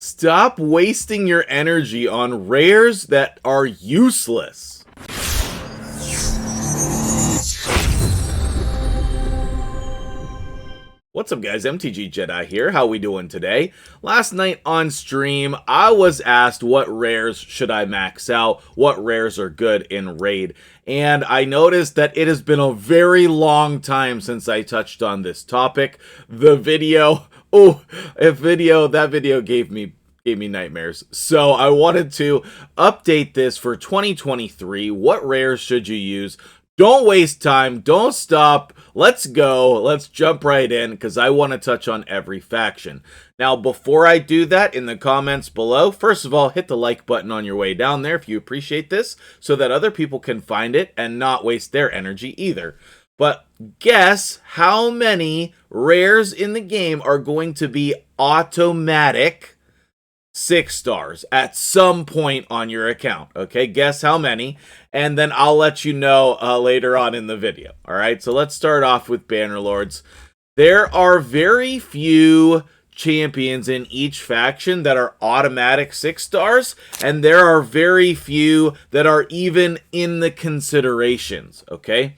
Stop wasting your energy on rares that are useless. What's up guys, MtgJedi here. How we doing today? Last night on stream, I was asked what rares should I max out, what rares are good in Raid, and I noticed that it has been a very long time since I touched on this topic. That video gave me nightmares. So I wanted to update this for 2023. What rares should you use? Don't waste time. Don't stop. Let's go. Let's jump right in because I want to touch on every faction. Now, before I do that, in the comments below, first of all, hit the like button on your way down there if you appreciate this so that other people can find it and not waste their energy either. But guess how many rares in the game are going to be automatic 6 stars at some point on your account. Okay, guess how many, and then I'll let you know later on in the video. All right, so let's start off with Bannerlords. There are very few champions in each faction that are automatic 6 stars, and there are very few that are even in the considerations. Okay,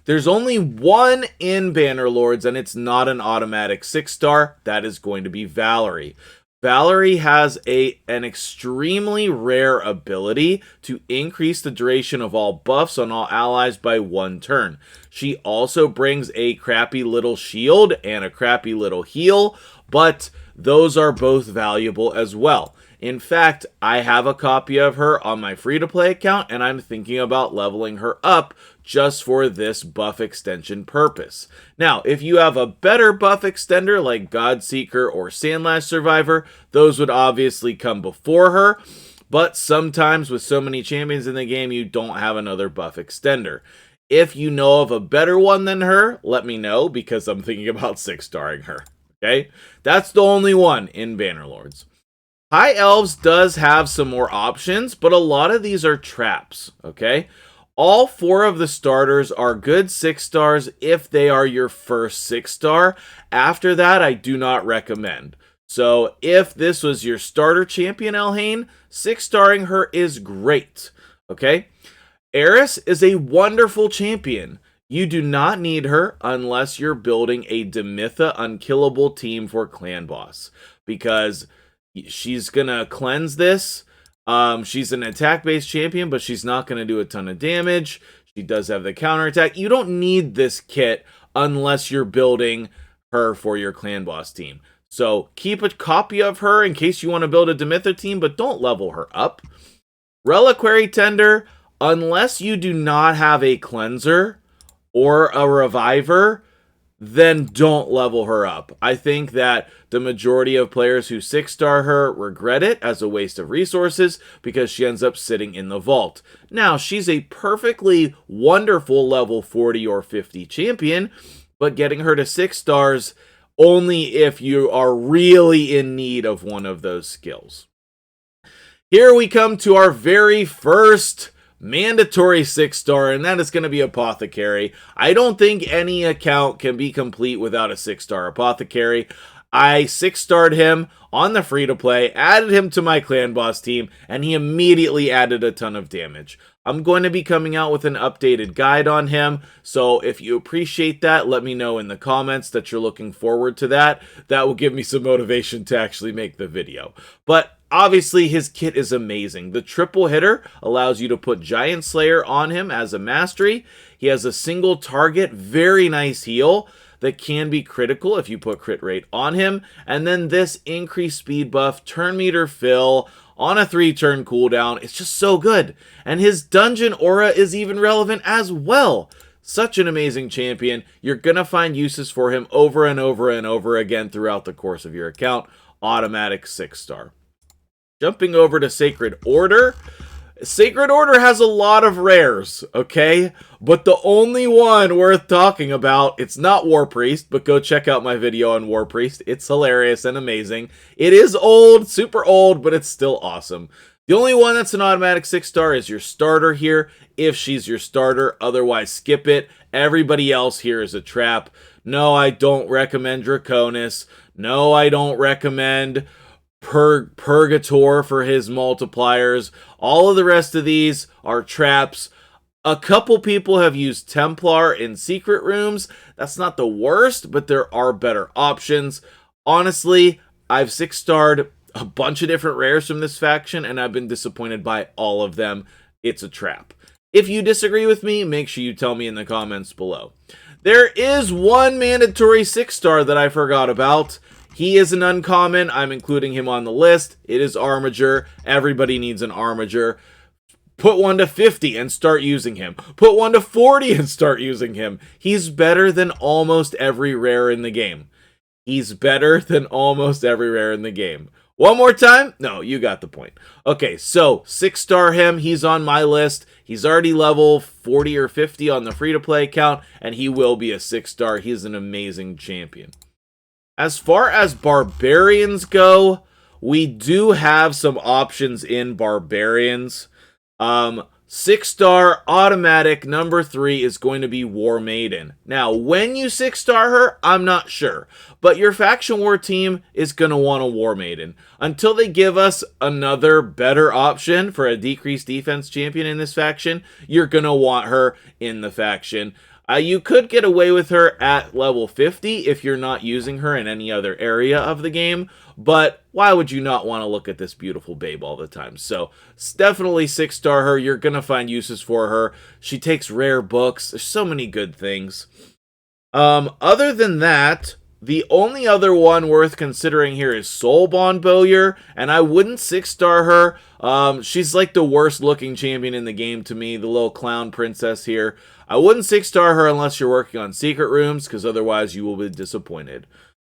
there's only one in Bannerlords, and it's not an automatic 6 star. That is going to be Valerie. Valerie has an extremely rare ability to increase the duration of all buffs on all allies by 1 turn. She also brings a crappy little shield and a crappy little heal, but those are both valuable as well. In fact, I have a copy of her on my free-to-play account, and I'm thinking about leveling her up just for this buff extension purpose. Now, if you have a better buff extender like Godseeker or Sandlash Survivor, those would obviously come before her, but sometimes with so many champions in the game, you don't have another buff extender. If you know of a better one than her, let me know, because I'm thinking about 6-starring her, okay? That's the only one in Bannerlords. High Elves does have some more options, but a lot of these are traps, okay? All 4 of the starters are good 6 stars if they are your first 6 star. After that, I do not recommend. So if this was your starter champion, Elhain, 6-starring her is great, okay? Eris is a wonderful champion. You do not need her unless you're building a Demitha unkillable team for Clan Boss, because she's gonna cleanse this. She's an attack-based champion, but she's not going to do a ton of damage. She does have the counterattack. You don't need this kit unless you're building her for your Clan Boss team. So keep a copy of her in case you want to build a Demitha team, but don't level her up. Reliquary Tender, unless you do not have a cleanser or a reviver, then don't level her up. I think that the majority of players who 6-star her regret it as a waste of resources because she ends up sitting in the vault. Now, she's a perfectly wonderful level 40 or 50 champion, but getting her to 6 stars only if you are really in need of one of those skills. Here we come to our very first mandatory 6-star, and that is going to be Apothecary. I don't think any account can be complete without a 6-star Apothecary. I 6-starred him on the free-to-play, added him to my Clan Boss team, and he immediately added a ton of damage. I'm going to be coming out with an updated guide on him, so if you appreciate that, let me know in the comments that you're looking forward to that. That will give me some motivation to actually make the video. But obviously, his kit is amazing. The triple hitter allows you to put Giant Slayer on him as a mastery. He has a single target, very nice heal that can be critical if you put crit rate on him. And then this increased speed buff, turn meter fill on a 3-turn cooldown. It's just so good. And his dungeon aura is even relevant as well. Such an amazing champion. You're going to find uses for him over and over and over again throughout the course of your account. Automatic 6-star. Jumping over to Sacred Order. Sacred Order has a lot of rares, okay? But the only one worth talking about, it's not War Priest, but go check out my video on War Priest. It's hilarious and amazing. It is old, super old, but it's still awesome. The only one that's an automatic 6-star is your starter here, if she's your starter. Otherwise, skip it. Everybody else here is a trap. No, I don't recommend Draconis. No, I don't recommend Purgator for his multipliers. All of the rest of these are traps. A couple people have used Templar in secret rooms. That's not the worst, but there are better options. Honestly, I've 6-starred a bunch of different rares from this faction, and I've been disappointed by all of them. It's a trap. If you disagree with me, make sure you tell me in the comments below. There is one mandatory 6-star that I forgot about. He is an uncommon. I'm including him on the list. It is Armiger. Everybody needs an Armiger. Put one to 50 and start using him. Put one to 40 and start using him. He's better than almost every rare in the game. He's better than almost every rare in the game. One more time? No, you got the point. Okay, so 6-star him. He's on my list. He's already level 40 or 50 on the free-to-play account, and he will be a 6-star. He's an amazing champion. As far as Barbarians go, we do have some options in Barbarians. 6-star automatic number 3 is going to be War Maiden. Now, when you 6-star her, I'm not sure. But your faction war team is going to want a War Maiden. Until they give us another better option for a decreased defense champion in this faction, you're going to want her in the faction. You could get away with her at level 50 if you're not using her in any other area of the game, but why would you not want to look at this beautiful babe all the time? So definitely 6-star her. You're going to find uses for her. She takes rare books. There's so many good things. Other than that, the only other one worth considering here is Soulbond Bowyer, and I wouldn't 6-star her. She's like the worst looking champion in the game to me, the little clown princess here. I wouldn't 6-star her unless you're working on secret rooms, because otherwise you will be disappointed.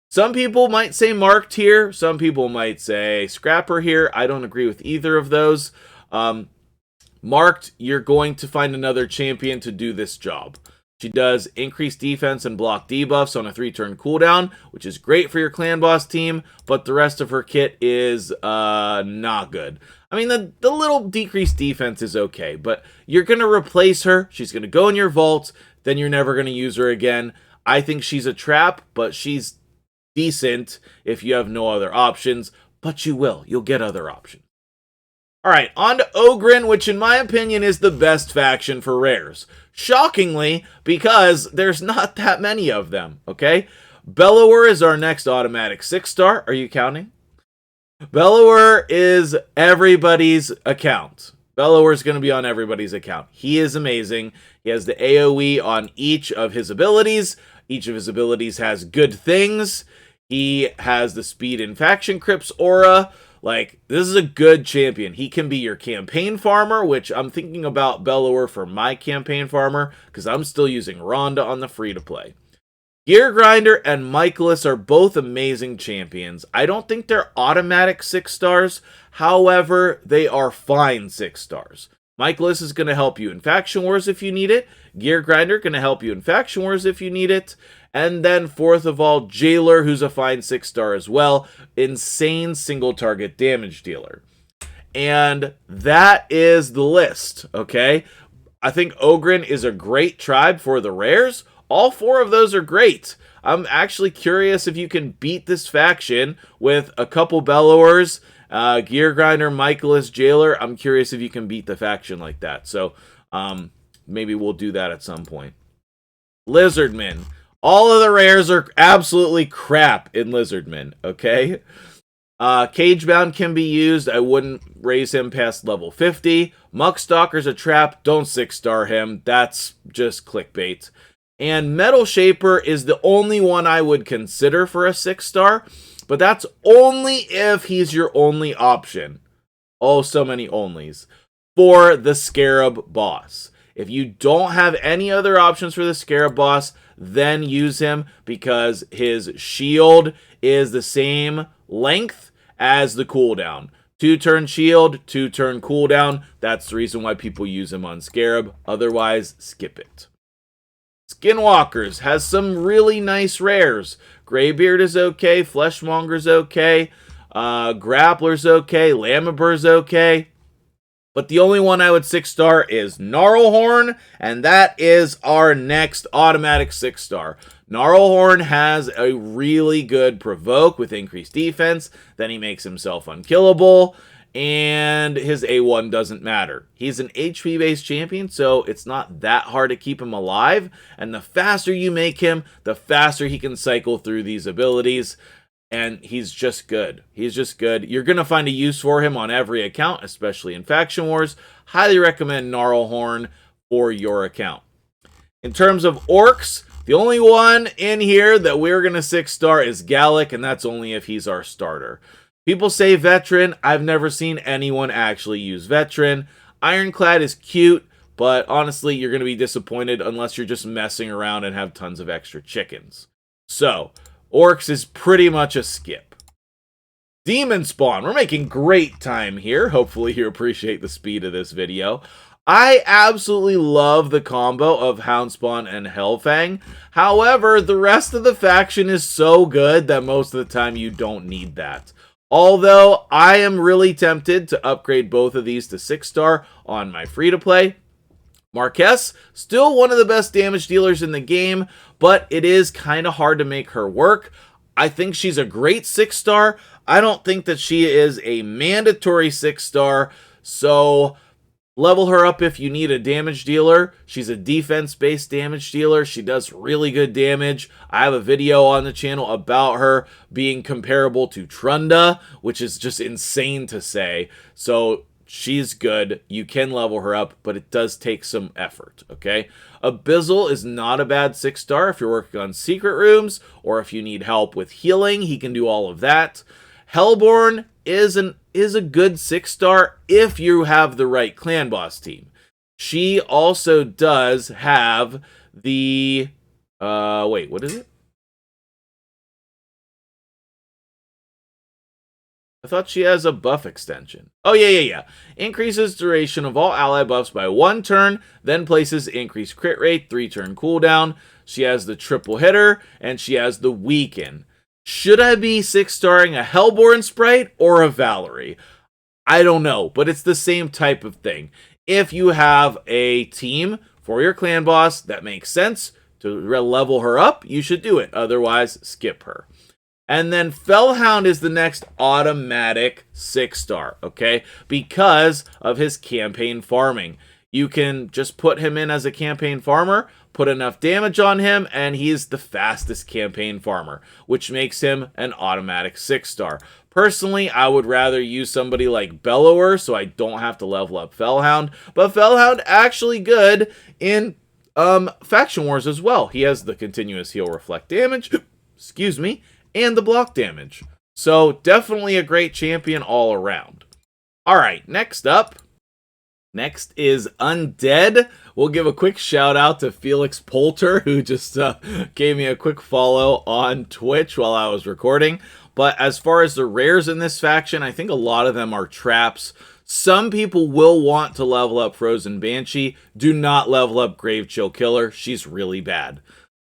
Some people might say Marked here. Some people might say Scrapper here. I don't agree with either of those. Marked, you're going to find another champion to do this job. She does increased defense and block debuffs on a 3-turn cooldown, which is great for your clan boss team, but the rest of her kit is not good. I mean, the little decreased defense is okay, but you're going to replace her. She's going to go in your vault, then you're never going to use her again. I think she's a trap, but she's decent if you have no other options, but you will. You'll get other options. Alright, on to Ogryn, which in my opinion is the best faction for rares. Shockingly, because there's not that many of them, okay? Bellower is our next automatic 6-star. Are you counting? Bellower is everybody's account. Bellower is going to be on everybody's account. He is amazing. He has the AoE on each of his abilities. Each of his abilities has good things. He has the speed in Faction Crypts aura. Like, this is a good champion. He can be your campaign farmer, which I'm thinking about Bellower for my campaign farmer, because I'm still using Rhonda on the free-to-play. Gear Grinder and Michaelis are both amazing champions. I don't think they're automatic 6-stars. However, they are fine 6-stars. Michaelis is going to help you in Faction Wars if you need it. Gear Grinder going to help you in Faction Wars if you need it. And then, fourth of all, Jailer, who's a fine 6-star as well. Insane single target damage dealer. And that is the list, okay? I think Ogryn is a great tribe for the rares. All 4 of those are great. I'm actually curious if you can beat this faction with a couple Bellowers, Gear Grinder, Michaelis, Jailer. I'm curious if you can beat the faction like that. So, maybe we'll do that at some point. Lizardmen. All of the rares are absolutely crap in Lizardmen, okay? Cagebound can be used. I wouldn't raise him past level 50. Muckstalker's a trap. Don't 6-star him. That's just clickbait. And Metal Shaper is the only one I would consider for a 6-star, but that's only if he's your only option. Oh, so many onlys. For the Scarab boss. If you don't have any other options for the Scarab boss, then use him, because his shield is the same length as the cooldown. 2-turn shield, 2-turn cooldown. That's the reason why people use him on Scarab. Otherwise, skip it. Skinwalkers has some really nice rares. Greybeard is okay. Fleshmonger's okay. Grappler's okay. Lamabur's okay. But the only one I would 6-star is Gnarlhorn, and that is our next automatic 6-star. Gnarlhorn has a really good provoke with increased defense, then he makes himself unkillable, and his A1 doesn't matter. He's an HP-based champion, so it's not that hard to keep him alive, and the faster you make him, the faster he can cycle through these abilities, and he's just good. He's just good. You're going to find a use for him on every account, especially in Faction Wars. Highly recommend Gnarlhorn for your account. In terms of orcs, the only one in here that we're going to 6-star is Gallic, and that's only if he's our starter. People say Veteran. I've never seen anyone actually use Veteran. Ironclad is cute, but honestly, you're going to be disappointed unless you're just messing around and have tons of extra chickens. So, Orcs is pretty much a skip. Demonspawn. We're making great time here. Hopefully you appreciate the speed of this video. I absolutely love the combo of Houndspawn and Hellfang. However, the rest of the faction is so good that most of the time you don't need that. Although, I am really tempted to upgrade both of these to 6-star on my free-to-play. Marquess, still one of the best damage dealers in the game, but it is kind of hard to make her work. I think she's a great 6-star. I don't think that she is a mandatory 6-star, so level her up if you need a damage dealer. She's a defense-based damage dealer. She does really good damage. I have a video on the channel about her being comparable to Trunda, which is just insane to say. So she's good. You can level her up, but it does take some effort, okay? Abyssal is not a bad 6-star if you're working on secret rooms, or if you need help with healing, he can do all of that. Hellborn is a good 6-star if you have the right clan boss team. She also does have the wait, what is it? I thought she has a buff extension. Oh, yeah. Increases duration of all ally buffs by 1 turn, then places increased crit rate, 3-turn cooldown. She has the triple hitter, and she has the weaken. Should I be 6-starring a Hellborn sprite or a Valerie? I don't know, but it's the same type of thing. If you have a team for your clan boss that makes sense to level her up, you should do it. Otherwise, skip her. And then Fellhound is the next automatic 6-star, okay? Because of his campaign farming. You can just put him in as a campaign farmer, put enough damage on him, and he's the fastest campaign farmer, which makes him an automatic 6-star. Personally, I would rather use somebody like Bellower, so I don't have to level up Fellhound. But Fellhound actually good in Faction Wars as well. He has the continuous heal reflect damage, excuse me, and the block damage. So definitely a great champion all around. Alright, next up. Next is Undead. We'll give a quick shout out to Felix Poulter, who just gave me a quick follow on Twitch while I was recording. But as far as the rares in this faction, I think a lot of them are traps. Some people will want to level up Frozen Banshee. Do not level up Grave Chill Killer. She's really bad.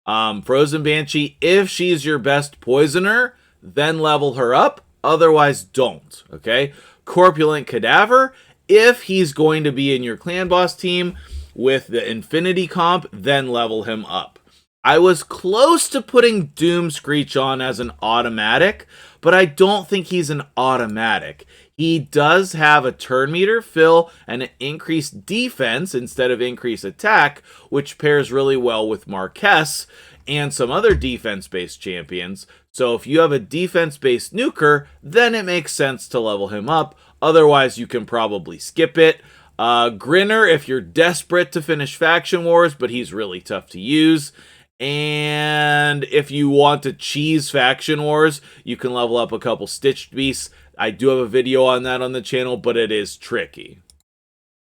Frozen Banshee, if she's your best poisoner, then level her up. Otherwise, don't. Okay? Corpulent Cadaver, if he's going to be in your clan boss team with the Infinity comp, then level him up. I was close to putting Doom Screech on as an automatic, but I don't think he's an automatic. He does have a turn meter fill and an increased defense instead of increased attack, which pairs really well with Marquess and some other defense-based champions. So if you have a defense-based nuker, then it makes sense to level him up. Otherwise, you can probably skip it. Grinner, if you're desperate to finish Faction Wars, but he's really tough to use. And if you want to cheese Faction Wars, you can level up a couple Stitched Beasts. I do have a video on that on the channel, but it is tricky.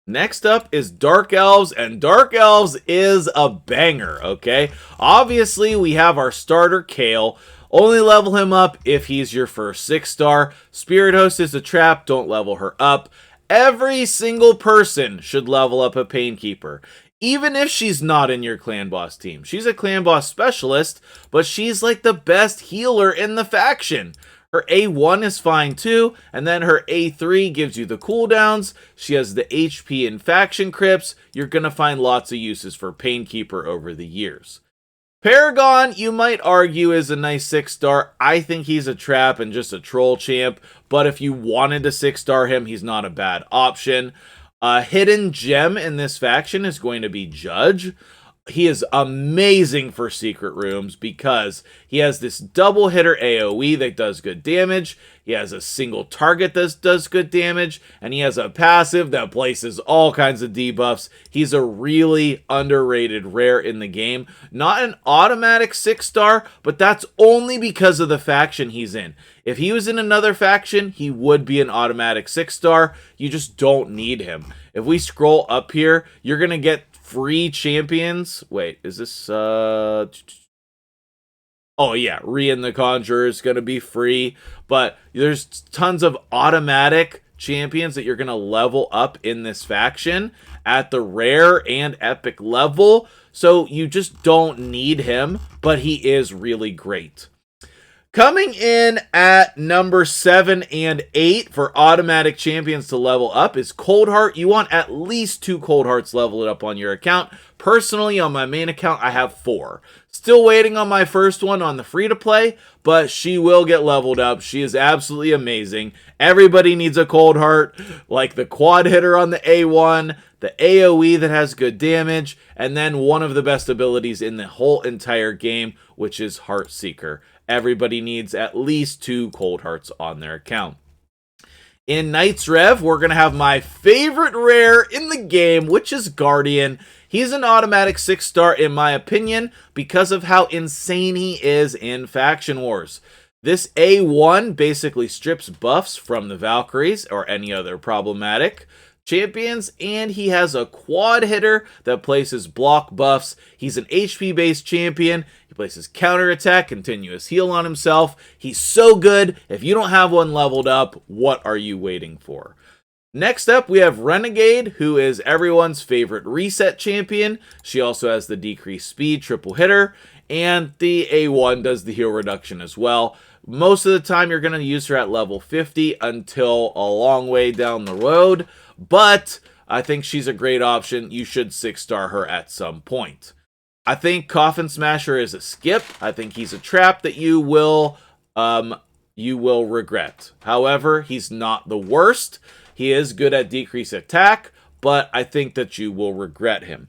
Next up is Dark Elves, and Dark Elves is a banger, okay? Obviously, we have our starter, Kale. Only level him up if he's your first 6-star. Spirit Host is a trap, don't level her up. Every single person should level up a Painkeeper, even if she's not in your clan boss team. She's a clan boss specialist, but she's like the best healer in the faction. Her A1 is fine too, and then her A3 gives you the cooldowns. She has the HP and faction crypts. You're going to find lots of uses for Painkeeper over the years. Paragon, you might argue, is a nice 6-star. I think he's a trap and just a troll champ, but if you wanted to 6-star him, he's not a bad option. A hidden gem in this faction is going to be Judge. He is amazing for secret rooms because he has this double hitter AoE that does good damage. He has a single target that does good damage, and he has a passive that places all kinds of debuffs. He's a really underrated rare in the game. Not an automatic 6-star, but that's only because of the faction he's in. If he was in another faction, he would be an automatic 6-star. You just don't need him. If we scroll up here, you're going to get free champions. Wait, is this oh yeah, Rian the Conjurer is going to be free, but there's tons of automatic champions that you're going to level up in this faction at the rare and epic level, so you just don't need him, but he is really great. Coming in at number 7 and 8 for automatic champions to level up is Coldheart. You want at least 2 Coldhearts leveled up on your account. Personally, on my main account, I have 4. Still waiting on my first one on the free-to-play, but she will get leveled up. She is absolutely amazing. Everybody needs a Coldheart, like the quad hitter on the A1, the AoE that has good damage, and then one of the best abilities in the whole entire game, which is Heartseeker. Everybody needs at least 2 Coldhearts on their account. In Knights Rev, we're going to have my favorite rare in the game, which is Guardian. He's an automatic 6-star in my opinion because of how insane he is in Faction Wars. This A1 basically strips buffs from the Valkyries or any other problematic champions, and he has a quad hitter that places block buffs. He's an HP based champion. He places counterattack, continuous heal on himself. He's so good. If you don't have one leveled up, what are you waiting for? Next up, we have Renegade, who is everyone's favorite reset champion. She also has the decreased speed triple hitter, and the A1 does the heal reduction as well. Most of the time, you're going to use her at level 50 until a long way down the road, but I think she's a great option. You should 6-star her at some point. I think Coffin Smasher is a skip. I think he's a trap that you will regret. However, he's not the worst. He is good at decreased attack, but I think that you will regret him.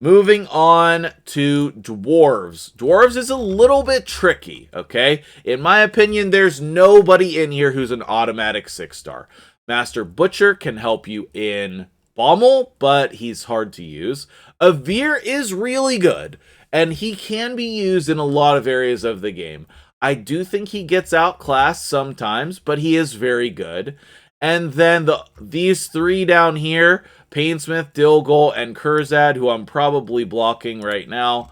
Moving on to Dwarves. Dwarves is a little bit tricky, okay? In my opinion, there's nobody in here who's an automatic 6-star. Master Butcher can help you in Bommel, but he's hard to use. Avir is really good, and he can be used in a lot of areas of the game. I do think he gets outclassed sometimes, but he is very good. And then these 3 down here, Painsmith, Dilgul, and Kurzad, who I'm probably blocking right now,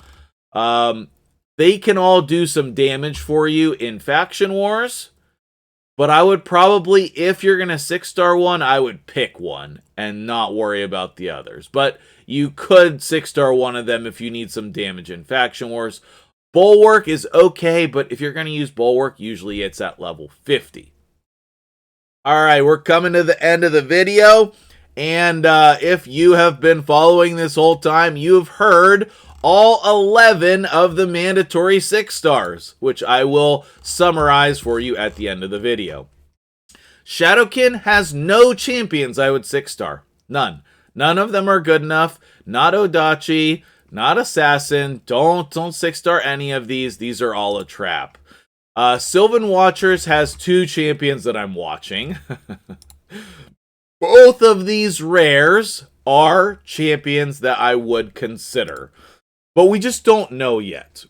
they can all do some damage for you in Faction Wars. But I would probably, if you're going to 6-star one, I would pick one and not worry about the others. But you could 6-star one of them if you need some damage in Faction Wars. Bulwark is okay, but if you're going to use Bulwark, usually it's at level 50. Alright, we're coming to the end of the video, and if you have been following this whole time, you've heard all 11 of the mandatory 6-stars, which I will summarize for you at the end of the video. Shadowkin has no champions I would 6-star. None. None of them are good enough. Not Odachi, not Assassin. Don't 6-star any of these. These are all a trap. Sylvan Watchers has 2 champions that I'm watching. Both of these rares are champions that I would consider. But we just don't know yet.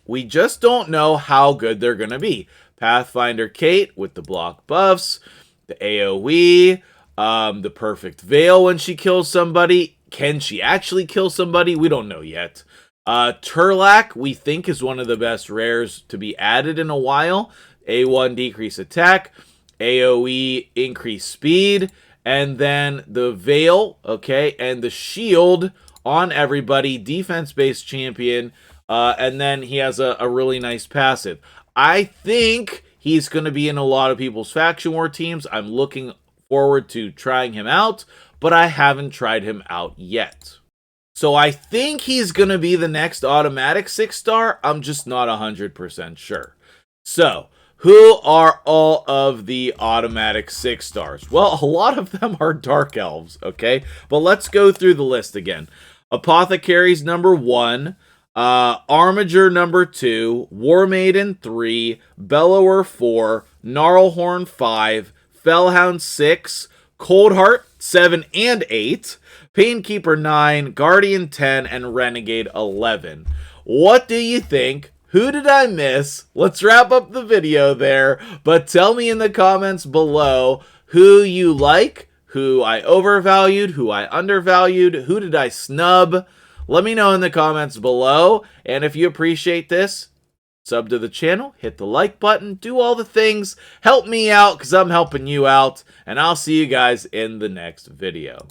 We just don't know how good they're going to be. Pathfinder Kate with the block buffs, the AoE, the perfect veil when she kills somebody. Can she actually kill somebody? We don't know yet. Turlak, we think, is one of the best rares to be added in a while. A1 decrease attack, AoE increase speed, and then the veil, okay, and the shield on everybody, defense-based champion, and then he has a really nice passive. I think he's going to be in a lot of people's Faction War teams. I'm looking forward to trying him out, but I haven't tried him out yet. So I think he's going to be the next automatic 6-star. I'm just not 100% sure. So, who are all of the automatic 6-stars? Well, a lot of them are Dark Elves, okay? But let's go through the list again. Apothecaries number 1, Armiger number 2, War Maiden 3, Bellower 4, Gnarlhorn 5, Fellhound 6, Coldheart 7 and 8, Painkeeper 9, Guardian 10, and Renegade 11. What do you think? Who did I miss? Let's wrap up the video there, but tell me in the comments below who you like, who I overvalued, who I undervalued, who did I snub? Let me know in the comments below, and if you appreciate this, sub to the channel, hit the like button, do all the things, help me out because I'm helping you out, and I'll see you guys in the next video.